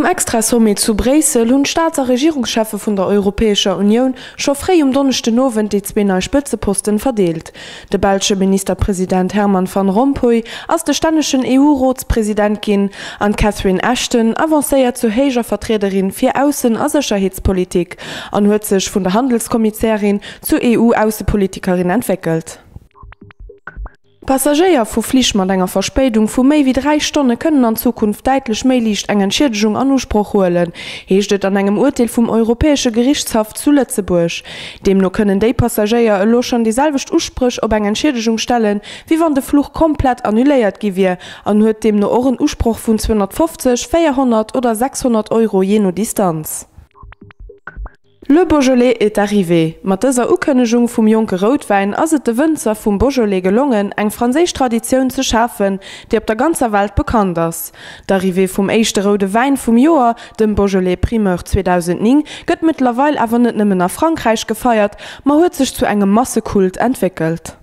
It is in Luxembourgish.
Extrasummit zu Bresel und Staats- und Regierungschefe von der Europäischen Union schon frei Donnerstag Abend die zwei neuen Spitzenposten verdeelt. Der belgische Ministerpräsident Herman van Rompuy als der ständischen EU-Ratspräsidentin an Catherine Ashton avanciert zu höherer Vertreterin für Außen- und Sicherheitspolitik und hat sich von der Handelskommissarin zur EU-Außenpolitikerin entwickelt. Passagiere vu Flich mat enger Verspätung vu méi wie 3 Stunden können an Zukunft deitlich méi liicht eng Entschädigung an Anspruch holen, heeschtet an engem Urteil vom Europäische Gerichtshof zu Lützeburg. Demno können déi Passagiere elo schon dieselbecht Usprüch op eng Entschädigung stellen, wie wann de Fluch komplett annuléiert gewir, an huet dem no Ohren Uspruch vun 250, 400 oder 600 Euro je no Distanz. Le Beaujolais est arrivé. Mat dieser Ankündigung vom Junker Rotwein ass et de Winzer vom Beaujolais gelungen, eng französisch Tradition zu schaffen, die op der ganzen Welt bekannt ist. D'Arrivée vom ersten rote Wein vom Jahr, dem Beaujolais Primeur 2009, gëtt mittlerweile aber nicht nimmer nach Frankreich gefeiert, man hat sich zu einem Massekult entwickelt.